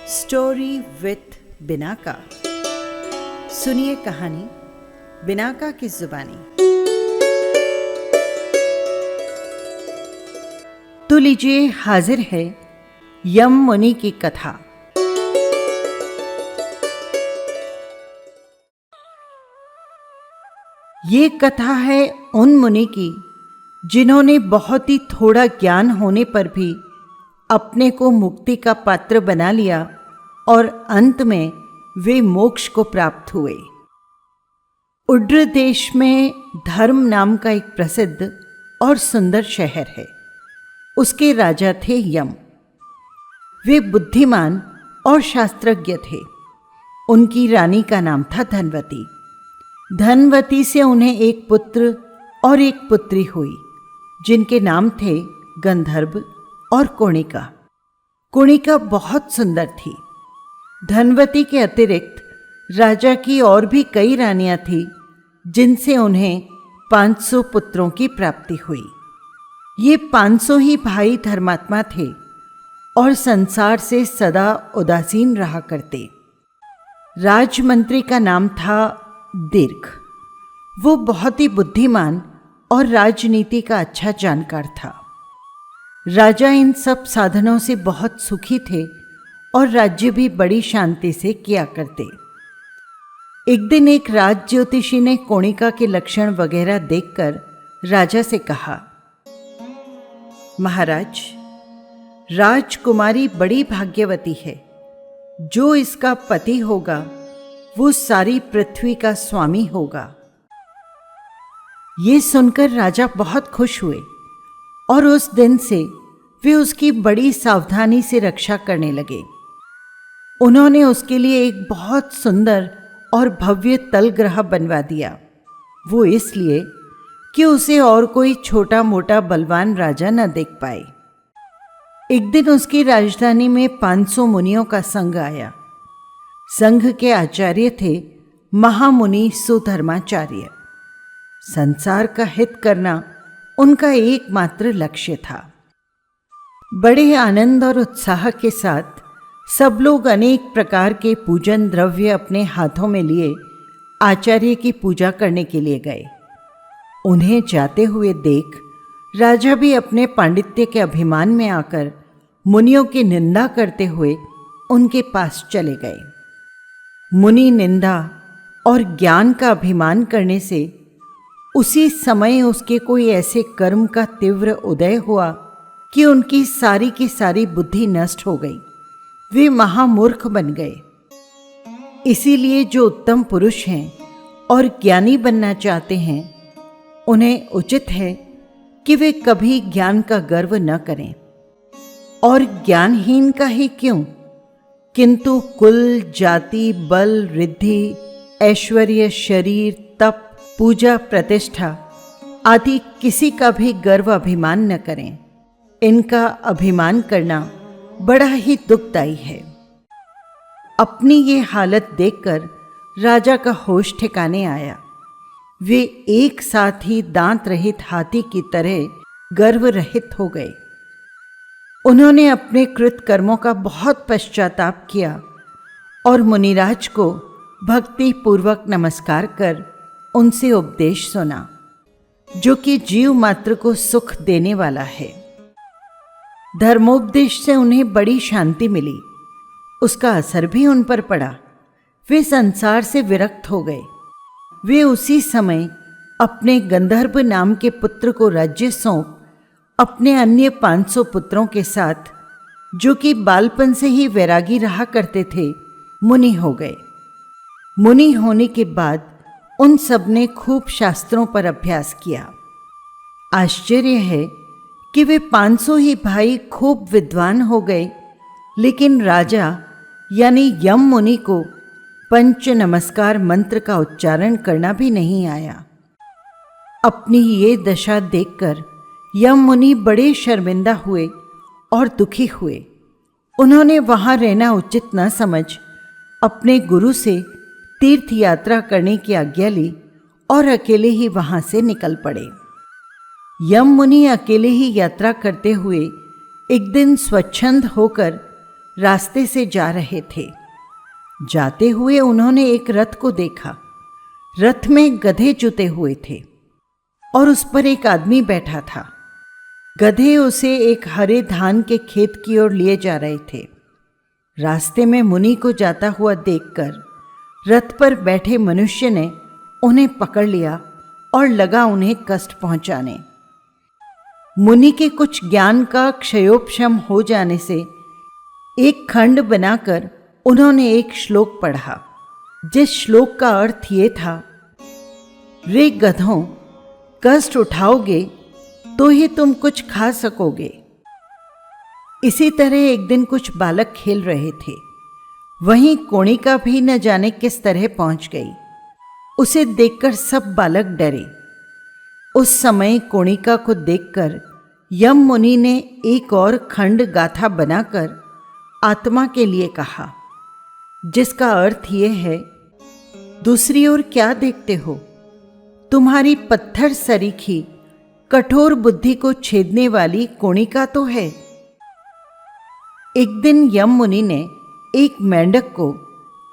Story with Binaca. सुनिए कहानी Binaca की जुबानी। तो लीजिए, हाजिर है यम मुनि की कथा। ये कथा है उन मुनि की जिन्होंने बहुत ही थोड़ा ज्ञान होने पर भी अपने को मुक्ति का पात्र बना लिया और अंत में वे मोक्ष को प्राप्त हुए। उड्र देश में धर्म नाम का एक प्रसिद्ध और सुंदर शहर है। उसके राजा थे यम। वे बुद्धिमान और शास्त्रज्ञ थे। उनकी रानी का नाम था धनवती। धनवती से उन्हें एक पुत्र और एक पुत्री हुई, जिनके नाम थे गंधर्व और कुणिका। कुणिका बहुत सुंदर थी। धनवती के अतिरिक्त राजा की और भी कई रानियां थीं, जिनसे उन्हें 500 पुत्रों की प्राप्ति हुई। ये 500 ही भाई धर्मात्मा थे और संसार से सदा उदासीन रहा करते। राजमंत्री का नाम था दीर्घ। वो बहुत ही बुद्धिमान और राजनीति का अच्छा जानकार था। राजा इन सब साधनों से बहुत सुखी थे और राज्य भी बड़ी शांति से किया करते। एक दिन एक राज ज्योतिषी ने कुणिका के लक्षण वगैरह देखकर राजा से कहा, महाराज, राजकुमारी बड़ी भाग्यवती है। जो इसका पति होगा वो सारी पृथ्वी का स्वामी होगा। ये सुनकर राजा बहुत खुश हुए और उस दिन से वे उसकी बड़ी सावधानी से रक्षा करने लगे। उन्होंने उसके लिए एक बहुत सुंदर और भव्य तलग्रह बनवा दिया। वो इसलिए कि उसे और कोई छोटा मोटा बलवान राजा न देख पाए। एक दिन उसकी राजधानी में 500 मुनियों का संघ आया। संघ के आचार्य थे महामुनि सुधर्माचार्य। संसार का हित करना उनका एकमात्र लक्ष्य था। बड़े आनंद और उत्साह के साथ सब लोग अनेक प्रकार के पूजन द्रव्य अपने हाथों में लिए आचार्य की पूजा करने के लिए गए। उन्हें जाते हुए देख राजा भी अपने पांडित्य के अभिमान में आकर मुनियों की निंदा करते हुए उनके पास चले गए। मुनि निंदा और ज्ञान का अभिमान करने से उसी समय उसके कोई ऐसे कर्म का तीव्र उदय हुआ कि उनकी सारी की सारी बुद्धि नष्ट हो गई। वे महामूर्ख बन गए। इसीलिए जो उत्तम पुरुष हैं और ज्ञानी बनना चाहते हैं, उन्हें उचित है कि वे कभी ज्ञान का गर्व न करें। और ज्ञानहीन का ही क्यों, किंतु कुल, जाति, बल, रिद्धि, ऐश्वर्य, शरीर, तप, पूजा, प्रतिष्ठा आदि किसी का भी गर्व अभिमान न करें। इनका अभिमान करना बड़ा ही दुखदायी है। अपनी ये हालत देखकर राजा का होश ठिकाने आया। वे एक साथ ही दांत रहित हाथी की तरह गर्व रहित हो गए। उन्होंने अपने कृत कर्मों का बहुत पश्चाताप किया और मुनिराज को भक्ति पूर्वक नमस्कार कर उनसे उपदेश सुना, जो कि जीव मात्र को सुख देने वाला है। धर्मोपदेश से उन्हें बड़ी शांति मिली। उसका असर भी उन पर पड़ा। वे संसार से विरक्त हो गए। वे उसी समय अपने गंधर्व नाम के पुत्र को राज्य सौंप अपने अन्य 500 पुत्रों के साथ, जो कि बालपन से ही वैरागी रहा करते थे, मुनि हो गए। मुनि होने के बाद उन सब ने खूब शास्त्रों पर अभ्यास किया। आश्चर्य है कि वे 500 ही भाई खूब विद्वान हो गए, लेकिन राजा यानी यम मुनि को पंच नमस्कार मंत्र का उच्चारण करना भी नहीं आया। अपनी ये दशा देखकर यम मुनि बड़े शर्मिंदा हुए और दुखी हुए। उन्होंने वहां रहना उचित न समझ अपने गुरु से तीर्थ यात्रा करने की आज्ञा ली और अकेले ही वहां से निकल पड़े। यम मुनि अकेले ही यात्रा करते हुए एक दिन स्वच्छंद होकर रास्ते से जा रहे थे। जाते हुए उन्होंने एक रथ को देखा। रथ में गधे जुते हुए थे और उस पर एक आदमी बैठा था। गधे उसे एक हरे धान के खेत की ओर लिए जा रहे थे। रास्ते में मुनि को जाता हुआ देखकर रथ पर बैठे मनुष्य ने उन्हें पकड़ लिया और लगा उन्हें कष्ट पहुंचाने। मुनि के कुछ ज्ञान का क्षयोपशम हो जाने से एक खंड बनाकर उन्होंने एक श्लोक पढ़ा, जिस श्लोक का अर्थ ये था, रे गधों, कष्ट उठाओगे तो ही तुम कुछ खा सकोगे। इसी तरह एक दिन कुछ बालक खेल रहे थे। वहीं कोणिका भी न जाने किस तरह पहुंच गई। उसे देखकर सब बालक डरे। उस समय कोणिका को देखकर यम मुनि ने एक और खंड गाथा बनाकर आत्मा के लिए कहा, जिसका अर्थ ये है, दूसरी ओर क्या देखते हो? तुम्हारी पत्थर सरीखी कठोर बुद्धि को छेदने वाली कोणिका तो है। एक दिन यम मुनि ने एक मेंढक को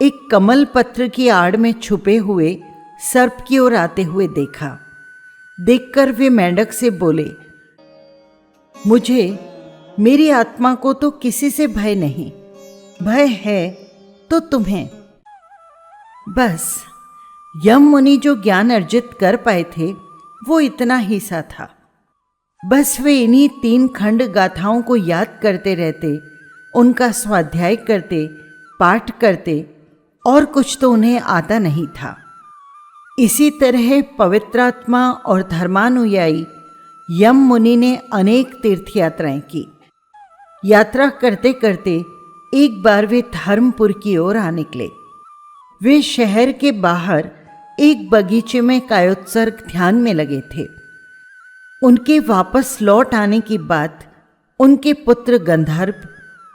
एक कमल पत्र की आड़ में छुपे हुए सर्प की ओर आते हुए देखा। देखकर वे मेंढक से बोले, मुझे, मेरी आत्मा को तो किसी से भय नहीं, भय है तो तुम्हें। बस यम मुनि जो ज्ञान अर्जित कर पाए थे वो इतना ही सा था। बस वे इन्हीं 3 खंड गाथाओं को याद करते रहते, उनका स्वाध्याय करते, पाठ करते, और कुछ तो उन्हें आता नहीं था। इसी तरह पवित्रात्मा और धर्मानुयायी यम मुनि ने अनेक तीर्थ यात्राएं की। यात्रा करते करते एक बार वे धर्मपुर की ओर आ निकले। वे शहर के बाहर एक बगीचे में कायोत्सर्ग ध्यान में लगे थे। उनके वापस लौट आने की बात उनके पुत्र गंधर्व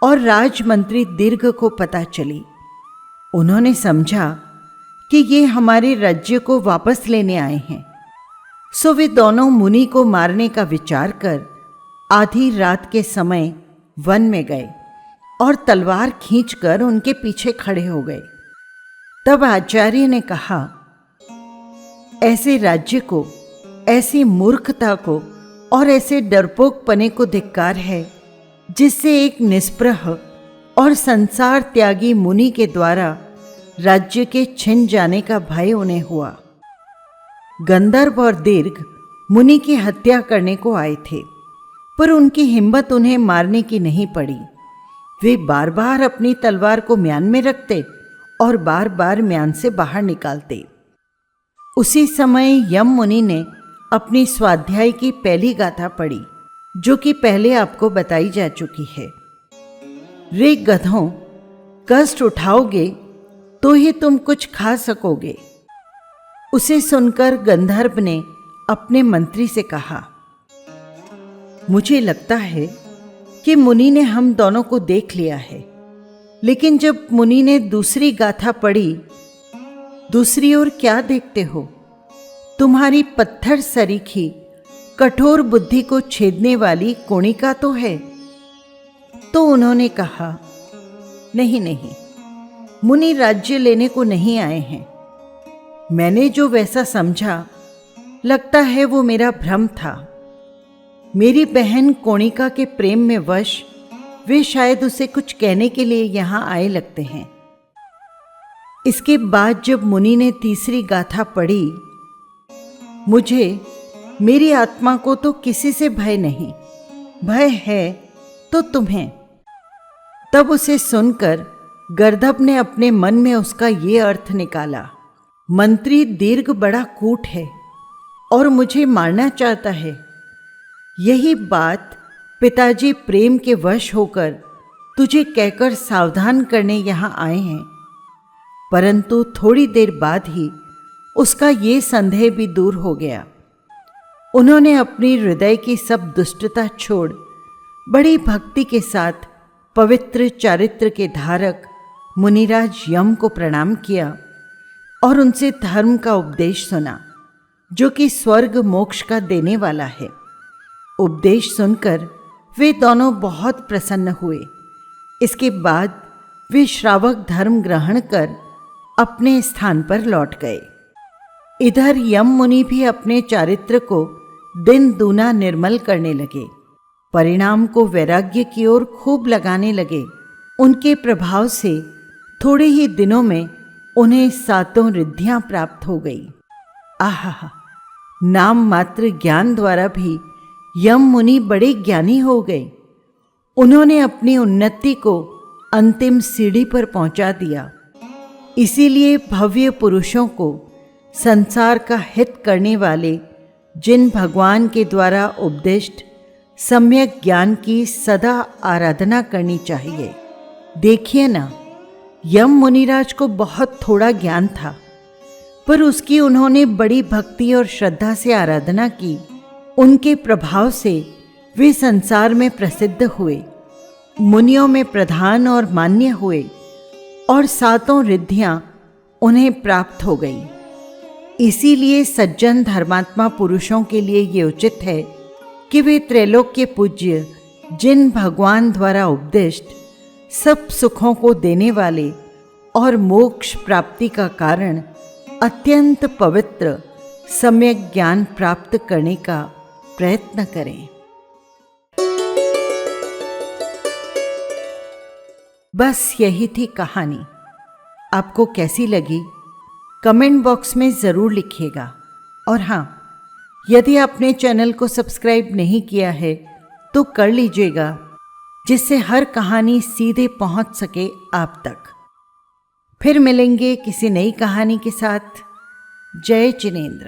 और राजमंत्री दीर्घ को पता चली। उन्होंने समझा कि ये हमारे राज्य को वापस लेने आए हैं। सो वे दोनों मुनि को मारने का विचार कर आधी रात के समय वन में गए और तलवार खींचकर उनके पीछे खड़े हो गए। तब आचार्य ने कहा, ऐसे राज्य को, ऐसी मूर्खता को और ऐसे डरपोकपने को धिक्कार है, जिससे एक निष्प्रह और संसार त्यागी मुनि के द्वारा राज्य के छिन जाने का भय उन्हें हुआ। गंधर्व और दीर्घ मुनि की हत्या करने को आए थे, पर उनकी हिम्मत उन्हें मारने की नहीं पड़ी। वे बार बार अपनी तलवार को म्यान में रखते और बार बार म्यान से बाहर निकालते। उसी समय यम मुनि ने अपनी स्वाध्याय की पहली गाथा पढ़ी, जो कि पहले आपको बताई जा चुकी है। रे गधों, कष्ट उठाओगे तो ही तुम कुछ खा सकोगे। उसे सुनकर गंधर्व ने अपने मंत्री से कहा, मुझे लगता है कि मुनि ने हम दोनों को देख लिया है। लेकिन जब मुनि ने दूसरी गाथा पढ़ी, दूसरी ओर क्या देखते हो? तुम्हारी पत्थर सरीखी कठोर बुद्धि को छेदने वाली कोणिका तो है। तो उन्होंने कहा, नहीं नहीं, मुनि राज्य लेने को नहीं आए हैं। मैंने जो वैसा समझा, लगता है वो मेरा भ्रम था। मेरी बहन कोणिका के प्रेम में वश वे शायद उसे कुछ कहने के लिए यहां आए लगते हैं। इसके बाद जब मुनि ने तीसरी गाथा पढ़ी, मुझे, मेरी आत्मा को तो किसी से भय नहीं, भय है तो तुम्हें। तब उसे सुनकर गंधर्व ने अपने मन में उसका ये अर्थ निकाला, मंत्री दीर्घ बड़ा कूट है और मुझे मारना चाहता है। यही बात पिताजी प्रेम के वश होकर तुझे कहकर सावधान करने यहाँ आए हैं। परंतु थोड़ी देर बाद ही उसका ये संदेह भी दूर हो गया। उन्होंने अपनी हृदय की सब दुष्टता छोड़ बड़ी भक्ति के साथ पवित्र चारित्र के धारक मुनिराज यम को प्रणाम किया और उनसे धर्म का उपदेश सुना, जो कि स्वर्ग मोक्ष का देने वाला है। उपदेश सुनकर वे दोनों बहुत प्रसन्न हुए इसके बाद वे श्रावक धर्म ग्रहण कर अपने स्थान पर लौट गए। इधर यम मुनि भी अपने चारित्र को दिन दूना निर्मल करने लगे। परिणाम को वैराग्य की ओर खूब लगाने लगे। उनके प्रभाव से थोड़े ही दिनों में उन्हें 7 रिद्धियां प्राप्त हो गई। आहा, नाम मात्र ज्ञान द्वारा भी यम मुनि बड़े ज्ञानी हो गए। उन्होंने अपनी उन्नति को अंतिम सीढ़ी पर पहुंचा दिया। इसीलिए भव्य पुरुषों को संसार का हित करने वाले जिन भगवान के द्वारा उपदिष्ट सम्यक ज्ञान की सदा आराधना करनी चाहिए। देखिए ना, यम मुनिराज को बहुत थोड़ा ज्ञान था, पर उसकी उन्होंने बड़ी भक्ति और श्रद्धा से आराधना की। उनके प्रभाव से वे संसार में प्रसिद्ध हुए, मुनियों में प्रधान और मान्य हुए और 7 रिद्धियां उन्हें प्राप्त हो गई। इसीलिए सज्जन धर्मात्मा पुरुषों के लिए ये उचित है कि वे त्रैलोक्य पूज्य जिन भगवान द्वारा उपदिष्ट सब सुखों को देने वाले और मोक्ष प्राप्ति का कारण अत्यंत पवित्र सम्यक ज्ञान प्राप्त करने का प्रयत्न करें। बस यही थी कहानी। आपको कैसी लगी कमेंट बॉक्स में ज़रूर लिखिएगा। और हाँ, यदि आपने चैनल को सब्सक्राइब नहीं किया है तो कर लीजिएगा, जिससे हर कहानी सीधे पहुंच सके आप तक। फिर मिलेंगे किसी नई कहानी के साथ। जय जिनेंद्र।